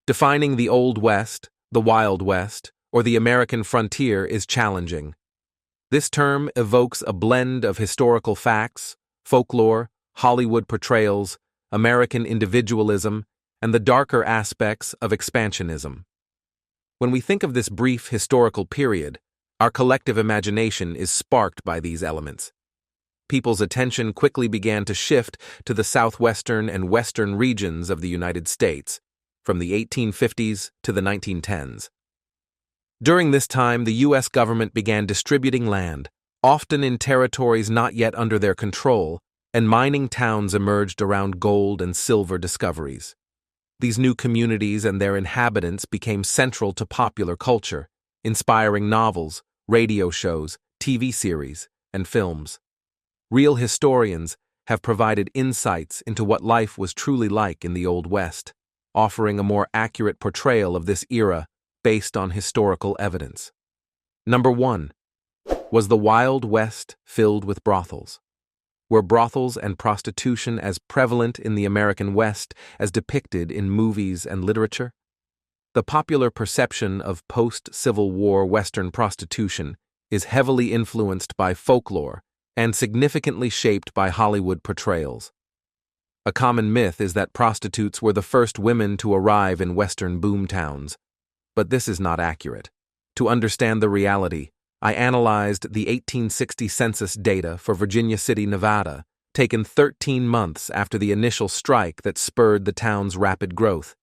Defining the Old West, the Wild West, or the American frontier is challenging. This term evokes a blend of historical facts, folklore, Hollywood portrayals, American individualism, and the darker aspects of expansionism. When we think of this brief historical period, our collective imagination is sparked by these elements. People's attention quickly began to shift to the southwestern and western regions of the United States, from the 1850s to the 1910s. During this time, the U.S. government began distributing land, often in territories not yet under their control, and mining towns emerged around gold and silver discoveries. These new communities and their inhabitants became central to popular culture, inspiring novels, radio shows, TV series, and films. Real historians have provided insights into what life was truly like in the Old West, offering a more accurate portrayal of this era based on historical evidence. Number 1. Was the Wild West filled with brothels? Were brothels and prostitution as prevalent in the American West as depicted in movies and literature? The popular perception of post-Civil War Western prostitution is heavily influenced by folklore and significantly shaped by Hollywood portrayals. A common myth is that prostitutes were the first women to arrive in Western boomtowns, but this is not accurate. To understand the reality, I analyzed the 1860 census data for Virginia City, Nevada, taken 13 months after the initial strike that spurred the town's rapid growth.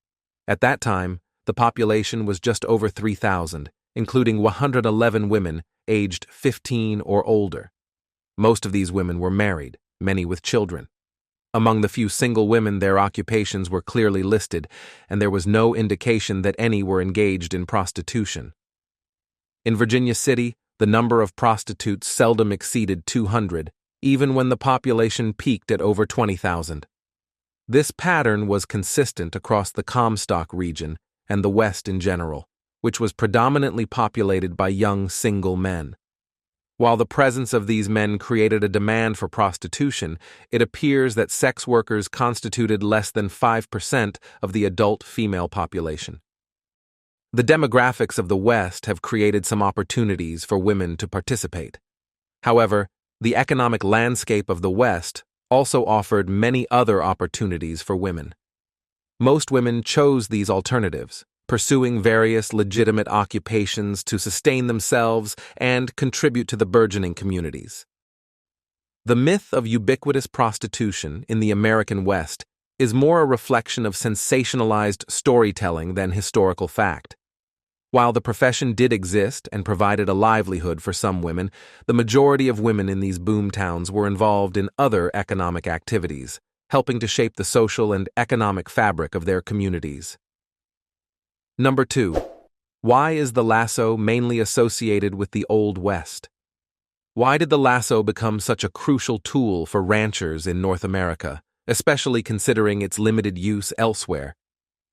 At that time, the population was just over 3,000, including 111 women aged 15 or older. Most of these women were married, many with children. Among the few single women, their occupations were clearly listed, and there was no indication that any were engaged in prostitution. In Virginia City, the number of prostitutes seldom exceeded 200, even when the population peaked at over 20,000. This pattern was consistent across the Comstock region and the West in general, which was predominantly populated by young single men. While the presence of these men created a demand for prostitution, it appears that sex workers constituted less than 5% of the adult female population. The demographics of the West have created some opportunities for women to participate. However, the economic landscape of the West also offered many other opportunities for women. Most women chose these alternatives, pursuing various legitimate occupations to sustain themselves and contribute to the burgeoning communities. The myth of ubiquitous prostitution in the American West is more a reflection of sensationalized storytelling than historical fact. While the profession did exist and provided a livelihood for some women, the majority of women in these boomtowns were involved in other economic activities, helping to shape the social and economic fabric of their communities. Number 2. Why is the lasso mainly associated with the Old West? Why did the lasso become such a crucial tool for ranchers in North America, especially considering its limited use elsewhere?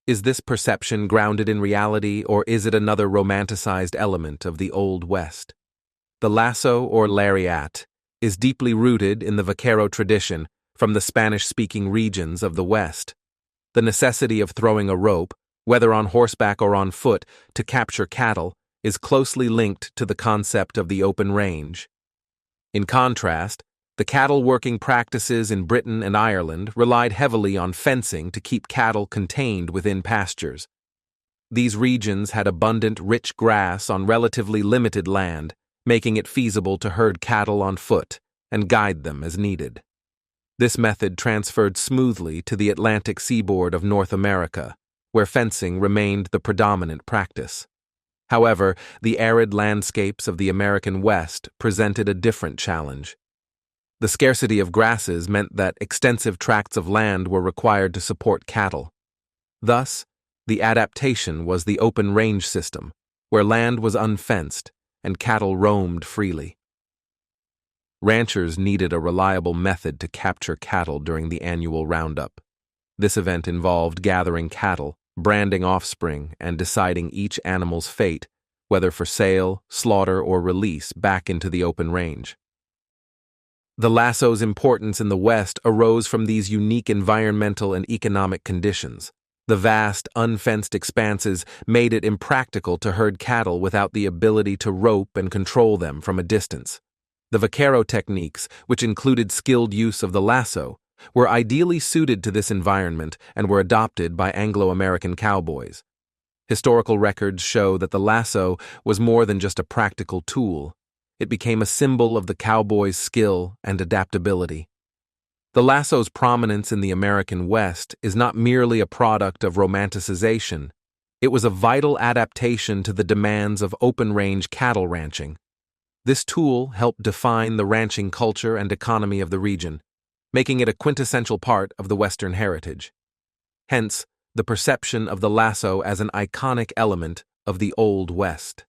Is this perception grounded in reality, or is it another romanticized element of the Old West? The lasso, or lariat, is deeply rooted in the vaquero tradition from the Spanish-speaking regions of the West. The necessity of throwing a rope, whether on horseback or on foot, to capture cattle is closely linked to the concept of the open range. In contrast, the cattle-working practices in Britain and Ireland relied heavily on fencing to keep cattle contained within pastures. These regions had abundant, rich grass on relatively limited land, making it feasible to herd cattle on foot and guide them as needed. This method transferred smoothly to the Atlantic seaboard of North America, where fencing remained the predominant practice. However, the arid landscapes of the American West presented a different challenge. The scarcity of grasses meant that extensive tracts of land were required to support cattle. Thus, the adaptation was the open range system, where land was unfenced and cattle roamed freely. Ranchers needed a reliable method to capture cattle during the annual roundup. This event involved gathering cattle, branding offspring, and deciding each animal's fate, whether for sale, slaughter, or release back into the open range. The lasso's importance in the West arose from these unique environmental and economic conditions. The vast, unfenced expanses made it impractical to herd cattle without the ability to rope and control them from a distance. The vaquero techniques, which included skilled use of the lasso, were ideally suited to this environment and were adopted by Anglo-American cowboys. Historical records show that the lasso was more than just a practical tool. It became a symbol of the cowboy's skill and adaptability. The lasso's prominence in the American West is not merely a product of romanticization. It was a vital adaptation to the demands of open-range cattle ranching. This tool helped define the ranching culture and economy of the region, making it a quintessential part of the Western heritage. Hence, the perception of the lasso as an iconic element of the Old West.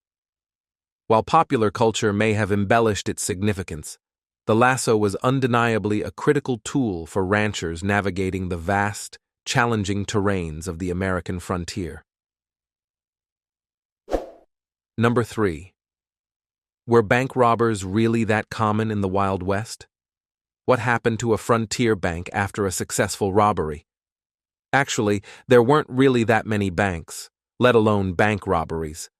While popular culture may have embellished its significance, the lasso was undeniably a critical tool for ranchers navigating the vast, challenging terrains of the American frontier. Number 3. Were bank robbers really that common in the Wild West? What happened to a frontier bank after a successful robbery? Actually, there weren't really that many banks, let alone bank robberies.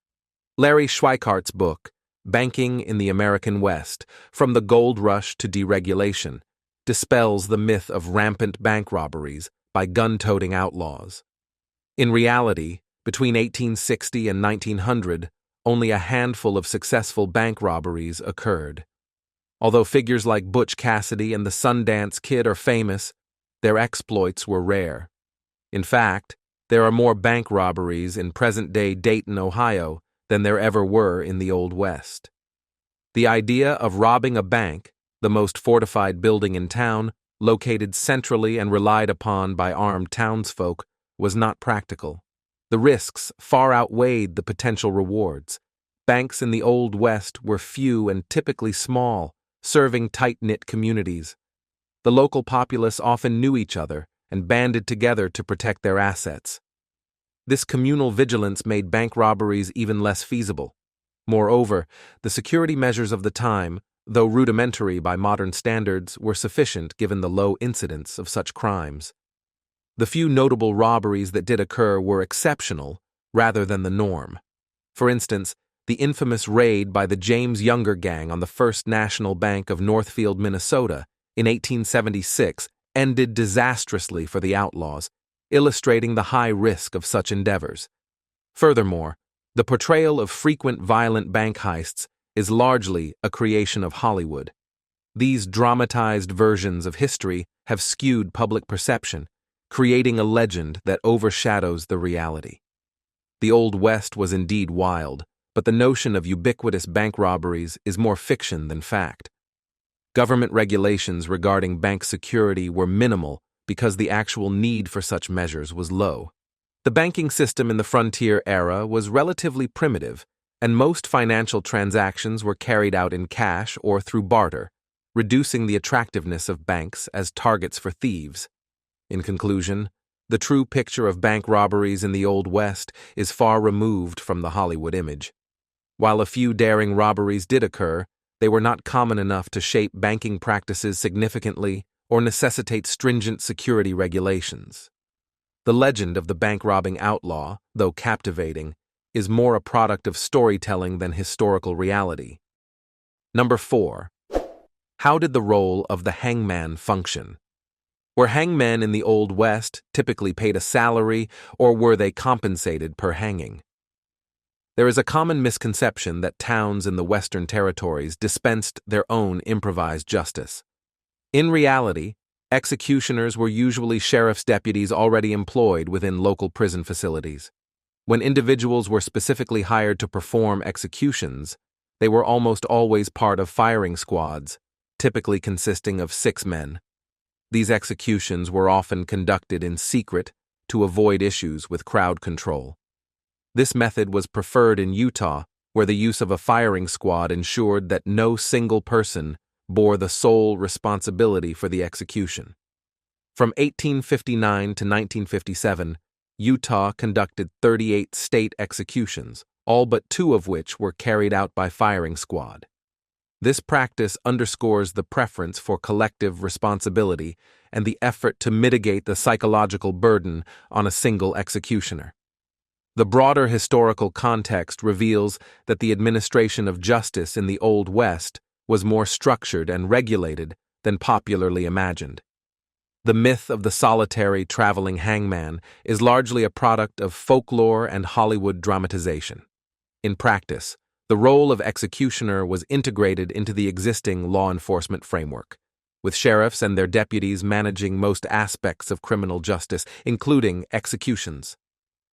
Larry Schweikart's book, Banking in the American West, From the Gold Rush to Deregulation, dispels the myth of rampant bank robberies by gun-toting outlaws. In reality, between 1860 and 1900, only a handful of successful bank robberies occurred. Although figures like Butch Cassidy and the Sundance Kid are famous, their exploits were rare. In fact, there are more bank robberies in present-day Dayton, Ohio, than there ever were in the Old West. The idea of robbing a bank, the most fortified building in town, located centrally and relied upon by armed townsfolk, was not practical. The risks far outweighed the potential rewards. Banks in the Old West were few and typically small, serving tight-knit communities. The local populace often knew each other and banded together to protect their assets. This communal vigilance made bank robberies even less feasible. Moreover, the security measures of the time, though rudimentary by modern standards, were sufficient given the low incidence of such crimes. The few notable robberies that did occur were exceptional rather than the norm. For instance, the infamous raid by the James Younger Gang on the First National Bank of Northfield, Minnesota, in 1876 ended disastrously for the outlaws, illustrating the high risk of such endeavors. Furthermore, the portrayal of frequent violent bank heists is largely a creation of Hollywood. These dramatized versions of history have skewed public perception, creating a legend that overshadows the reality. The Old West was indeed wild, but the notion of ubiquitous bank robberies is more fiction than fact. Government regulations regarding bank security were minimal because the actual need for such measures was low. The banking system in the frontier era was relatively primitive, and most financial transactions were carried out in cash or through barter, reducing the attractiveness of banks as targets for thieves. In conclusion, the true picture of bank robberies in the Old West is far removed from the Hollywood image. While a few daring robberies did occur, they were not common enough to shape banking practices significantly or necessitate stringent security regulations. The legend of the bank-robbing outlaw, though captivating, is more a product of storytelling than historical reality. Number 4. How did the role of the hangman function? Were hangmen in the Old West typically paid a salary, or were they compensated per hanging? There is a common misconception that towns in the Western territories dispensed their own improvised justice. In reality, executioners were usually sheriff's deputies already employed within local prison facilities. When individuals were specifically hired to perform executions, they were almost always part of firing squads, typically consisting of 6 men. These executions were often conducted in secret to avoid issues with crowd control. This method was preferred in Utah, where the use of a firing squad ensured that no single person bore the sole responsibility for the execution. From 1859 to 1957, Utah conducted 38 state executions, all but 2 of which were carried out by firing squad. This practice underscores the preference for collective responsibility and the effort to mitigate the psychological burden on a single executioner. The broader historical context reveals that the administration of justice in the Old West was more structured and regulated than popularly imagined. The myth of the solitary traveling hangman is largely a product of folklore and Hollywood dramatization. In practice, the role of executioner was integrated into the existing law enforcement framework, with sheriffs and their deputies managing most aspects of criminal justice, including executions.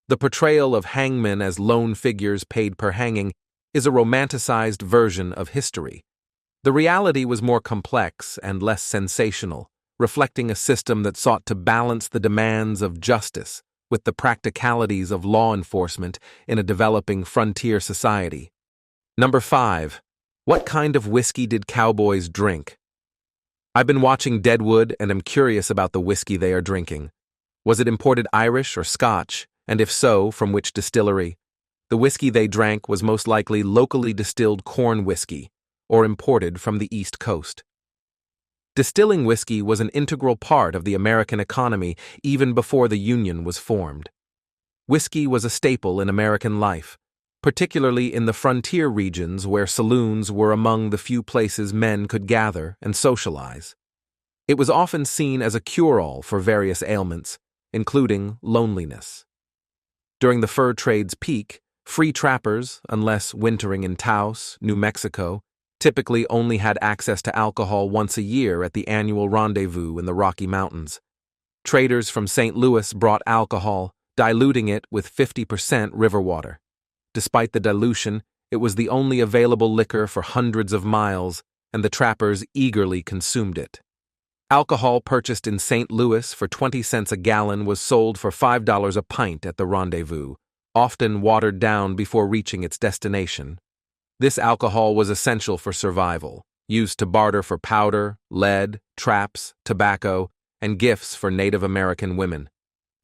The portrayal of hangmen as lone figures paid per hanging is a romanticized version of history. The reality was more complex and less sensational, reflecting a system that sought to balance the demands of justice with the practicalities of law enforcement in a developing frontier society. Number 5. What kind of whiskey did cowboys drink? I've been watching Deadwood and am curious about the whiskey they are drinking. Was it imported Irish or Scotch? And if so, from which distillery? The whiskey they drank was most likely locally distilled corn whiskey, or imported from the East Coast. Distilling whiskey was an integral part of the American economy even before the Union was formed. Whiskey was a staple in American life, particularly in the frontier regions where saloons were among the few places men could gather and socialize. It was often seen as a cure-all for various ailments, including loneliness. During the fur trade's peak, free trappers, unless wintering in Taos, New Mexico, typically only had access to alcohol once a year at the annual rendezvous in the Rocky Mountains. Traders from St. Louis brought alcohol, diluting it with 50% river water. Despite the dilution, it was the only available liquor for hundreds of miles, and the trappers eagerly consumed it. Alcohol purchased in St. Louis for 20 cents a gallon was sold for $5 a pint at the rendezvous, often watered down before reaching its destination. This alcohol was essential for survival, used to barter for powder, lead, traps, tobacco, and gifts for Native American women.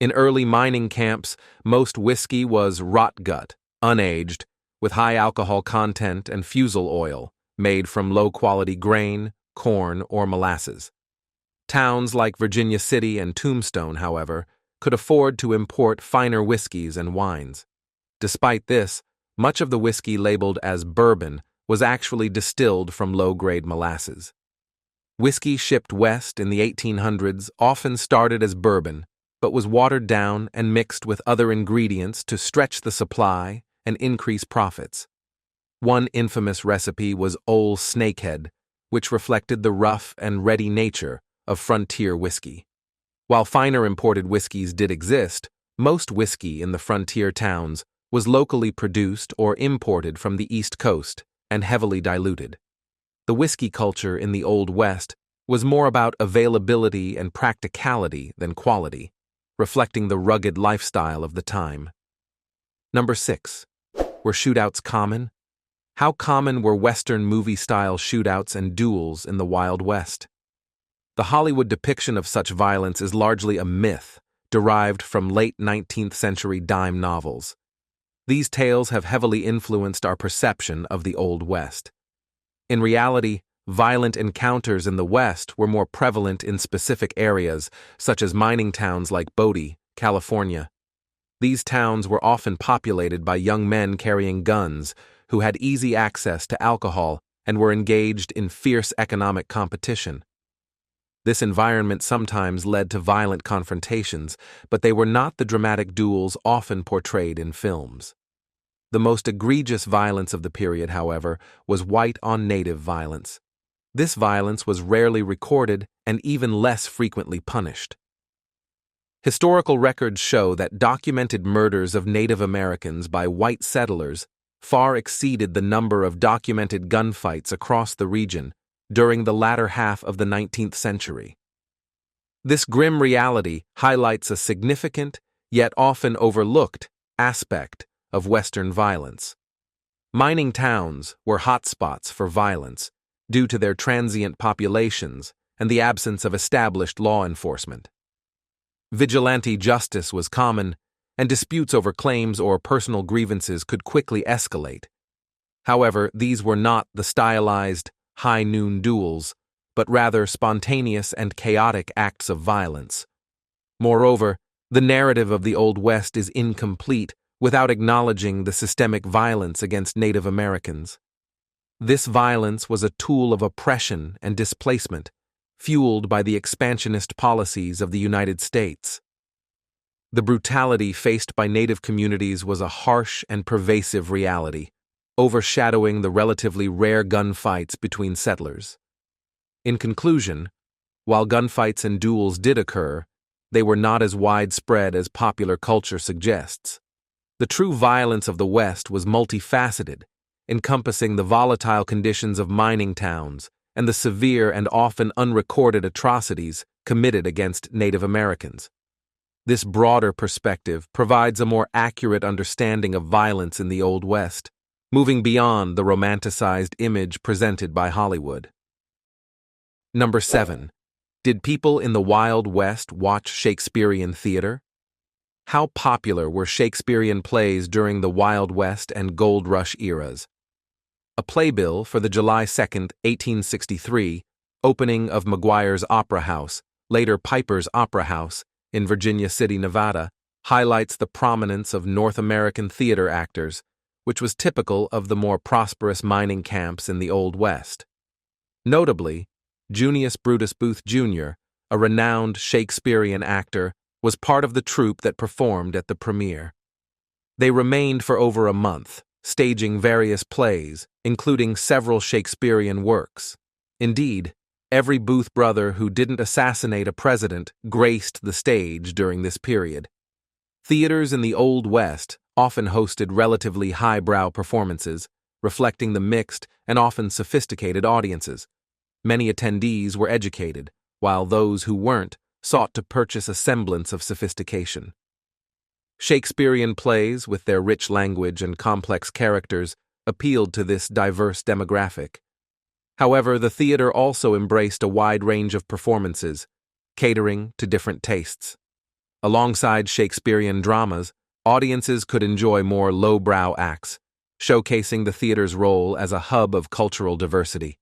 In early mining camps, most whiskey was rot gut, unaged, with high alcohol content and fusel oil, made from low-quality grain, corn, or molasses. Towns like Virginia City and Tombstone, however, could afford to import finer whiskeys and wines. Despite this, much of the whiskey labeled as bourbon was actually distilled from low-grade molasses. Whiskey shipped west in the 1800s often started as bourbon, but was watered down and mixed with other ingredients to stretch the supply and increase profits. One infamous recipe was Old Snakehead, which reflected the rough and ready nature of frontier whiskey. While finer imported whiskeys did exist, most whiskey in the frontier towns was locally produced or imported from the East Coast and heavily diluted. The whiskey culture in the Old West was more about availability and practicality than quality, reflecting the rugged lifestyle of the time. Number 6. Were shootouts common? How common were Western movie-style shootouts and duels in the Wild West? The Hollywood depiction of such violence is largely a myth derived from late 19th century dime novels. These tales have heavily influenced our perception of the Old West. In reality, violent encounters in the West were more prevalent in specific areas, such as mining towns like Bodie, California. These towns were often populated by young men carrying guns who had easy access to alcohol and were engaged in fierce economic competition. This environment sometimes led to violent confrontations, but they were not the dramatic duels often portrayed in films. The most egregious violence of the period, however, was white-on-native violence. This violence was rarely recorded and even less frequently punished. Historical records show that documented murders of Native Americans by white settlers far exceeded the number of documented gunfights across the region during the latter half of the 19th century. This grim reality highlights a significant, yet often overlooked, aspect of Western violence. Mining towns were hotspots for violence due to their transient populations and the absence of established law enforcement. Vigilante justice was common, and disputes over claims or personal grievances could quickly escalate. However, these were not the stylized, high-noon duels, but rather spontaneous and chaotic acts of violence. Moreover, the narrative of the Old West is incomplete without acknowledging the systemic violence against Native Americans. This violence was a tool of oppression and displacement, fueled by the expansionist policies of the United States. The brutality faced by Native communities was a harsh and pervasive reality, overshadowing the relatively rare gunfights between settlers. In conclusion, while gunfights and duels did occur, they were not as widespread as popular culture suggests. The true violence of the West was multifaceted, encompassing the volatile conditions of mining towns and the severe and often unrecorded atrocities committed against Native Americans. This broader perspective provides a more accurate understanding of violence in the Old West, moving beyond the romanticized image presented by Hollywood. Number 7. Did people in the Wild West watch Shakespearean theater? How popular were Shakespearean plays during the Wild West and Gold Rush eras? A playbill for the July 2, 1863, opening of Maguire's Opera House, later Piper's Opera House, in Virginia City, Nevada, highlights the prominence of North American theater actors, which was typical of the more prosperous mining camps in the Old West. Notably, Junius Brutus Booth, Jr., a renowned Shakespearean actor, was part of the troupe that performed at the premiere. They remained for over a month, staging various plays, including several Shakespearean works. Indeed, every Booth brother who didn't assassinate a president graced the stage during this period. Theaters in the Old West often hosted relatively highbrow performances, reflecting the mixed and often sophisticated audiences. Many attendees were educated, while those who weren't sought to purchase a semblance of sophistication. Shakespearean plays, with their rich language and complex characters, appealed to this diverse demographic. However, the theater also embraced a wide range of performances, catering to different tastes. Alongside Shakespearean dramas, audiences could enjoy more lowbrow acts, showcasing the theater's role as a hub of cultural diversity.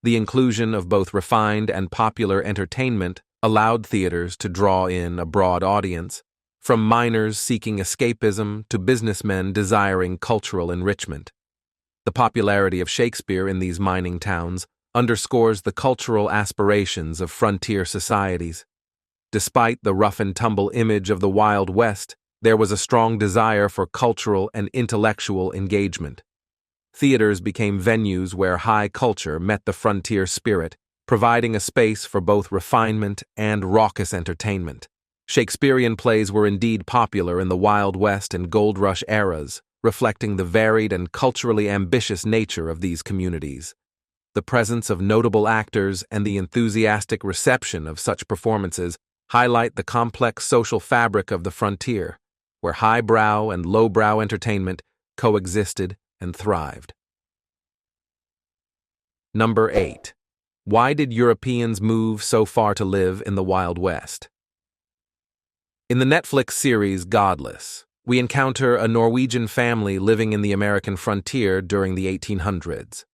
The inclusion of both refined and popular entertainment allowed theaters to draw in a broad audience, from miners seeking escapism to businessmen desiring cultural enrichment. The popularity of Shakespeare in these mining towns underscores the cultural aspirations of frontier societies. Despite the rough-and-tumble image of the Wild West, there was a strong desire for cultural and intellectual engagement. Theaters became venues where high culture met the frontier spirit, providing a space for both refinement and raucous entertainment. Shakespearean plays were indeed popular in the Wild West and Gold Rush eras, reflecting the varied and culturally ambitious nature of these communities. The presence of notable actors and the enthusiastic reception of such performances highlight the complex social fabric of the frontier, where highbrow and lowbrow entertainment coexisted and thrived. Number 8. Why did Europeans move so far to live in the Wild West? In the Netflix series Godless, we encounter a Norwegian family living in the American frontier during the 1800s.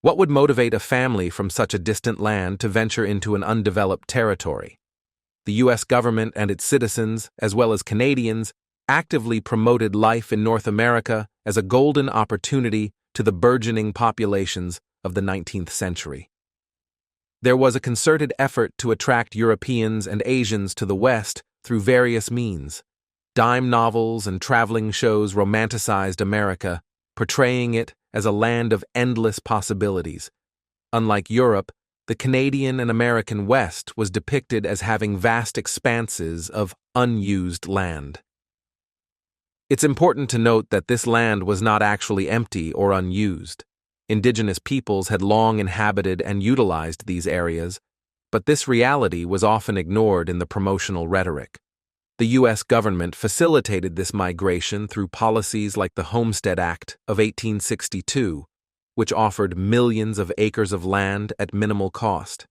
What would motivate a family from such a distant land to venture into an undeveloped territory? The U.S. government and its citizens, as well as Canadians, actively promoted life in North America as a golden opportunity to the burgeoning populations of the 19th century. There was a concerted effort to attract Europeans and Asians to the West through various means. Dime novels and traveling shows romanticized America, portraying it as a land of endless possibilities. Unlike Europe, the Canadian and American West was depicted as having vast expanses of unused land. It's important to note that this land was not actually empty or unused. Indigenous peoples had long inhabited and utilized these areas, but this reality was often ignored in the promotional rhetoric. The U.S. government facilitated this migration through policies like the Homestead Act of 1862, which offered millions of acres of land at minimal cost.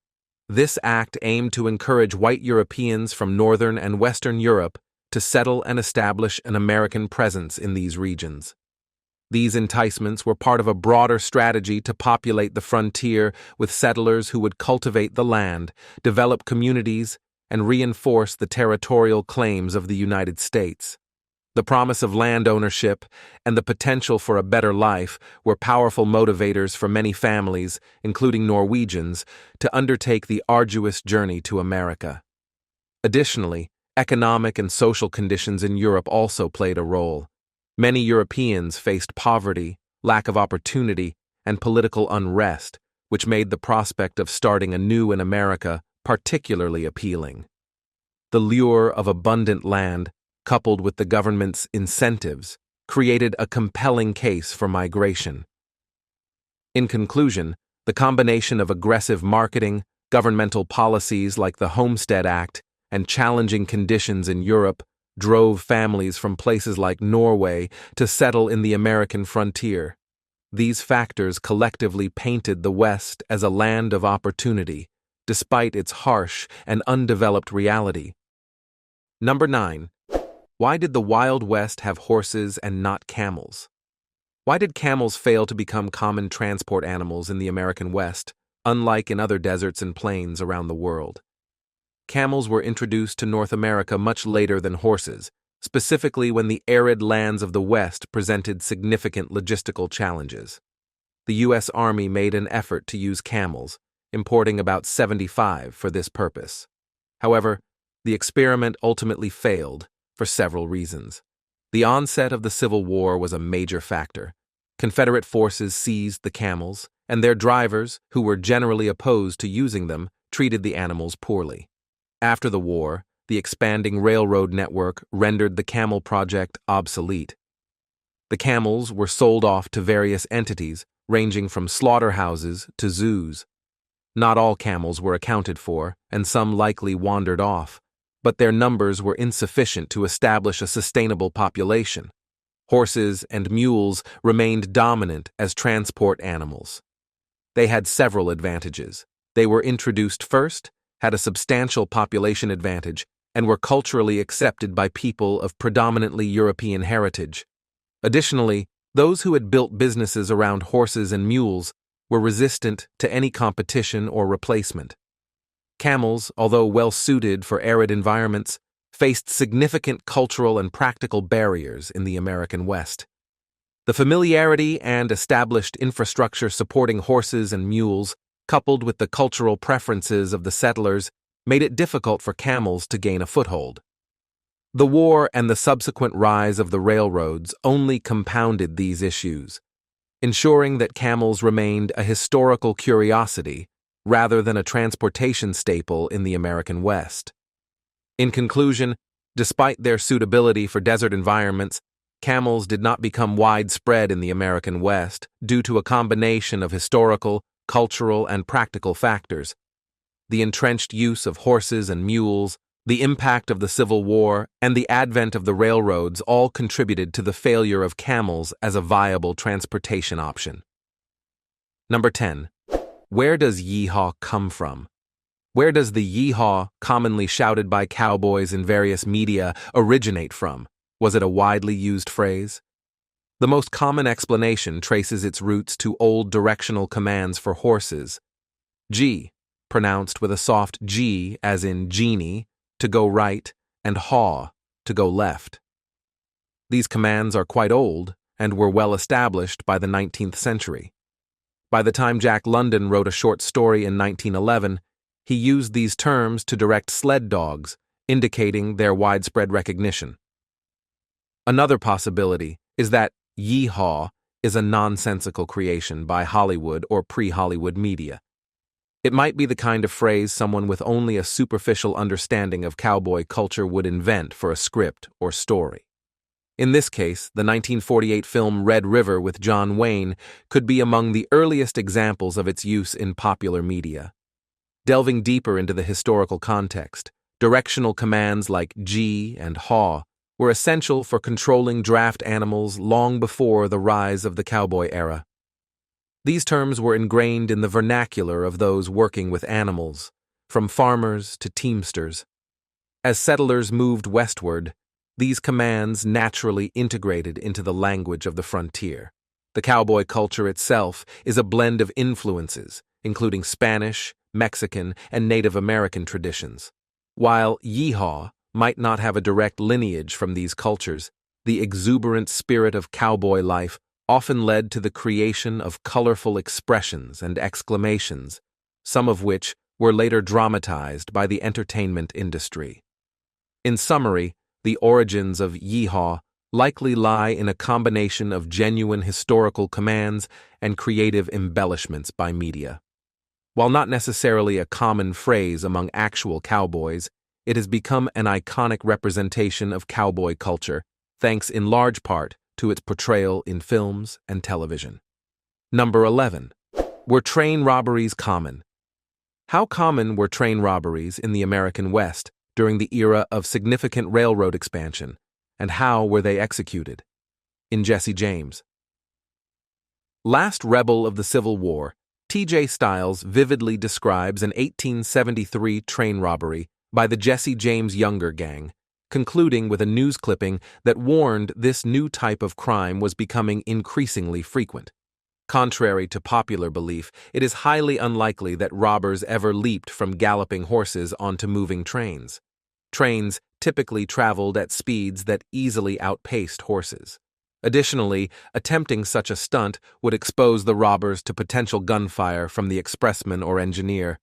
This act aimed to encourage white Europeans from Northern and Western Europe to settle and establish an American presence in these regions. These enticements were part of a broader strategy to populate the frontier with settlers who would cultivate the land, develop communities, and reinforce the territorial claims of the United States. The promise of land ownership and the potential for a better life were powerful motivators for many families, including Norwegians, to undertake the arduous journey to America. Additionally, economic and social conditions in Europe also played a role. Many Europeans faced poverty, lack of opportunity, and political unrest, which made the prospect of starting anew in America particularly appealing. The lure of abundant land, coupled with the government's incentives, created a compelling case for migration. In conclusion, the combination of aggressive marketing, governmental policies like the Homestead Act, and challenging conditions in Europe drove families from places like Norway to settle in the American frontier. These factors collectively painted the West as a land of opportunity, despite its harsh and undeveloped reality. Number 9. Why did the Wild West have horses and not camels? Why did camels fail to become common transport animals in the American West, unlike in other deserts and plains around the world? Camels were introduced to North America much later than horses, specifically when the arid lands of the West presented significant logistical challenges. The U.S. Army made an effort to use camels, importing about 75 for this purpose. However, the experiment ultimately failed for several reasons. The onset of the Civil War was a major factor. Confederate forces seized the camels, and their drivers, who were generally opposed to using them, treated the animals poorly. After the war, the expanding railroad network rendered the camel project obsolete. The camels were sold off to various entities, ranging from slaughterhouses to zoos. Not all camels were accounted for, and some likely wandered off, but their numbers were insufficient to establish a sustainable population. Horses and mules remained dominant as transport animals. They had several advantages. They were introduced first, had a substantial population advantage, and were culturally accepted by people of predominantly European heritage. Additionally, those who had built businesses around horses and mules were resistant to any competition or replacement. Camels, although well suited for arid environments, faced significant cultural and practical barriers in the American West. The familiarity and established infrastructure supporting horses and mules, coupled with the cultural preferences of the settlers, made it difficult for camels to gain a foothold. The war and the subsequent rise of the railroads only compounded these issues, ensuring that camels remained a historical curiosity rather than a transportation staple in the American West. In conclusion, despite their suitability for desert environments, camels did not become widespread in the American West due to a combination of historical, cultural, and practical factors. The entrenched use of horses and mules, the impact of the Civil War, and the advent of the railroads all contributed to the failure of camels as a viable transportation option. Number 10. Where does yeehaw come from? Where does the yeehaw, commonly shouted by cowboys in various media, originate from? Was it a widely used phrase? The most common explanation traces its roots to old directional commands for horses. G, pronounced with a soft G as in genie, to go right, and haw, to go left. These commands are quite old and were well established by the 19th century. By the time Jack London wrote a short story in 1911, he used these terms to direct sled dogs, indicating their widespread recognition. Another possibility is that yeehaw is a nonsensical creation by Hollywood or pre-Hollywood media. It might be the kind of phrase someone with only a superficial understanding of cowboy culture would invent for a script or story. In this case, the 1948 film Red River with John Wayne could be among the earliest examples of its use in popular media. Delving deeper into the historical context, directional commands like G and haw were essential for controlling draft animals long before the rise of the cowboy era. These terms were ingrained in the vernacular of those working with animals, from farmers to teamsters. As settlers moved westward, these commands naturally integrated into the language of the frontier. The cowboy culture itself is a blend of influences, including Spanish, Mexican, and Native American traditions. While yeehaw might not have a direct lineage from these cultures, the exuberant spirit of cowboy life often led to the creation of colorful expressions and exclamations, some of which were later dramatized by the entertainment industry. In summary, the origins of yeehaw likely lie in a combination of genuine historical commands and creative embellishments by media. While not necessarily a common phrase among actual cowboys, it has become an iconic representation of cowboy culture, thanks in large part to its portrayal in films and television. Number 11. Were train robberies common? How common were train robberies in the American West during the era of significant railroad expansion, and how were they executed? In Jesse James. Last rebel of the Civil War, T.J. Stiles vividly describes an 1873 train robbery by the Jesse James Younger Gang, concluding with a news clipping that warned this new type of crime was becoming increasingly frequent. Contrary to popular belief, it is highly unlikely that robbers ever leaped from galloping horses onto moving trains. Trains typically traveled at speeds that easily outpaced horses. Additionally, attempting such a stunt would expose the robbers to potential gunfire from the expressman or engineer,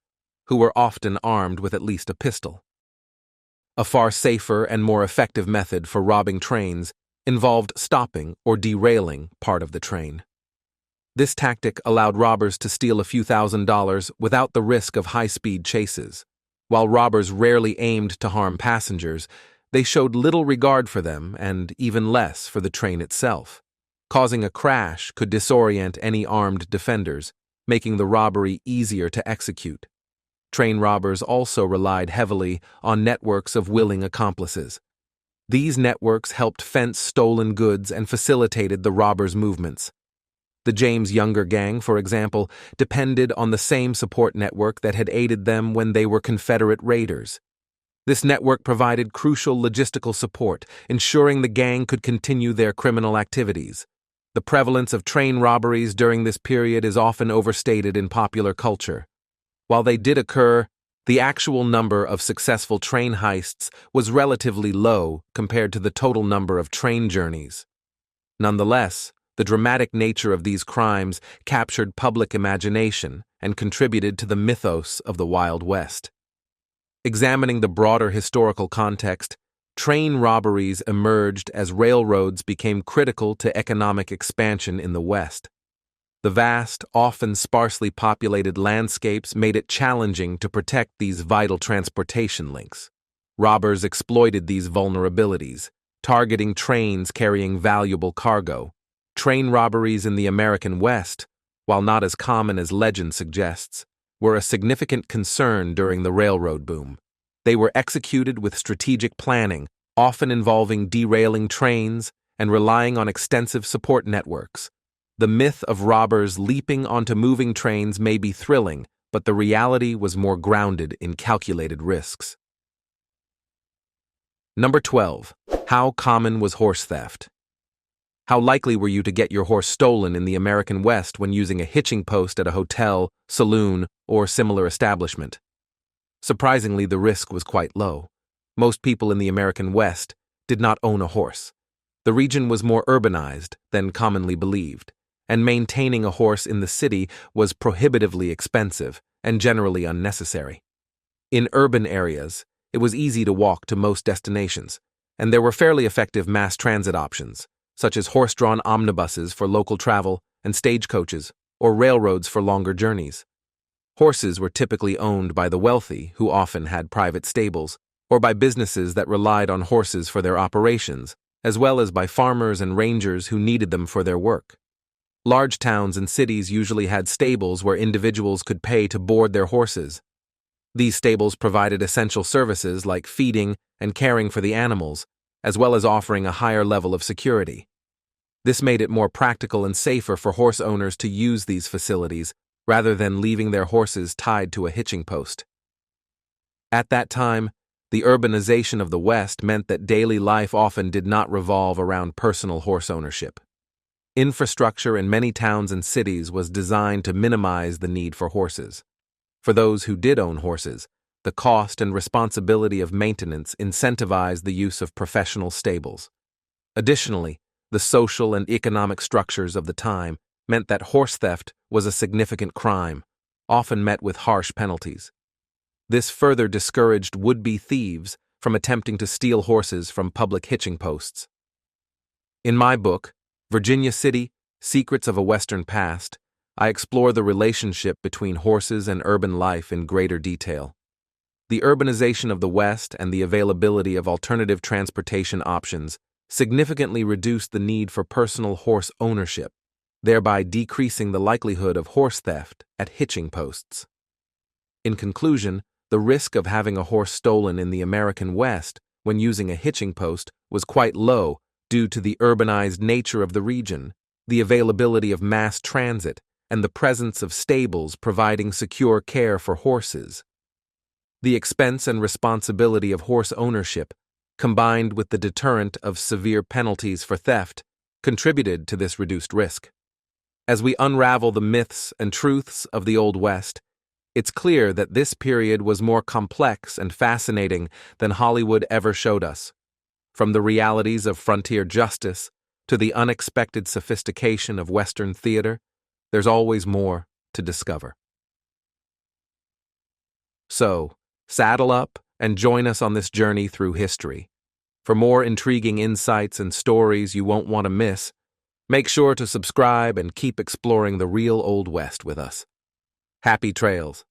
who were often armed with at least a pistol. A far safer and more effective method for robbing trains involved stopping or derailing part of the train. This tactic allowed robbers to steal a few $1,000s without the risk of high-speed chases. While robbers rarely aimed to harm passengers, they showed little regard for them and even less for the train itself. Causing a crash could disorient any armed defenders, making the robbery easier to execute. Train robbers also relied heavily on networks of willing accomplices. These networks helped fence stolen goods and facilitated the robbers' movements. The James Younger Gang, for example, depended on the same support network that had aided them when they were Confederate raiders. This network provided crucial logistical support, ensuring the gang could continue their criminal activities. The prevalence of train robberies during this period is often overstated in popular culture. While they did occur, the actual number of successful train heists was relatively low compared to the total number of train journeys. Nonetheless, the dramatic nature of these crimes captured public imagination and contributed to the mythos of the Wild West. Examining the broader historical context, train robberies emerged as railroads became critical to economic expansion in the West. The vast, often sparsely populated landscapes made it challenging to protect these vital transportation links. Robbers exploited these vulnerabilities, targeting trains carrying valuable cargo. Train robberies in the American West, while not as common as legend suggests, were a significant concern during the railroad boom. They were executed with strategic planning, often involving derailing trains and relying on extensive support networks. The myth of robbers leaping onto moving trains may be thrilling, but the reality was more grounded in calculated risks. Number 12. How common was horse theft? How likely were you to get your horse stolen in the American West when using a hitching post at a hotel, saloon, or similar establishment? Surprisingly, the risk was quite low. Most people in the American West did not own a horse. The region was more urbanized than commonly believed, and maintaining a horse in the city was prohibitively expensive and generally unnecessary. In urban areas, it was easy to walk to most destinations, and there were fairly effective mass transit options, such as horse-drawn omnibuses for local travel and stagecoaches, or railroads for longer journeys. Horses were typically owned by the wealthy, who often had private stables, or by businesses that relied on horses for their operations, as well as by farmers and rangers who needed them for their work. Large towns and cities usually had stables where individuals could pay to board their horses. These stables provided essential services like feeding and caring for the animals, as well as offering a higher level of security. This made it more practical and safer for horse owners to use these facilities rather than leaving their horses tied to a hitching post. At that time, the urbanization of the West meant that daily life often did not revolve around personal horse ownership. Infrastructure in many towns and cities was designed to minimize the need for horses. For those who did own horses, the cost and responsibility of maintenance incentivized the use of professional stables. Additionally, the social and economic structures of the time meant that horse theft was a significant crime, often met with harsh penalties. This further discouraged would-be thieves from attempting to steal horses from public hitching posts. In my book, Virginia City: Secrets of a Western Past, I explore the relationship between horses and urban life in greater detail. The urbanization of the West and the availability of alternative transportation options significantly reduced the need for personal horse ownership, thereby decreasing the likelihood of horse theft at hitching posts. In conclusion, the risk of having a horse stolen in the American West when using a hitching post was quite low due to the urbanized nature of the region, the availability of mass transit, and the presence of stables providing secure care for horses. The expense and responsibility of horse ownership, combined with the deterrent of severe penalties for theft, contributed to this reduced risk. As we unravel the myths and truths of the Old West, it's clear that this period was more complex and fascinating than Hollywood ever showed us. From the realities of frontier justice to the unexpected sophistication of Western theater, there's always more to discover. So, saddle up and join us on this journey through history. For more intriguing insights and stories you won't want to miss, make sure to subscribe and keep exploring the real Old West with us. Happy trails!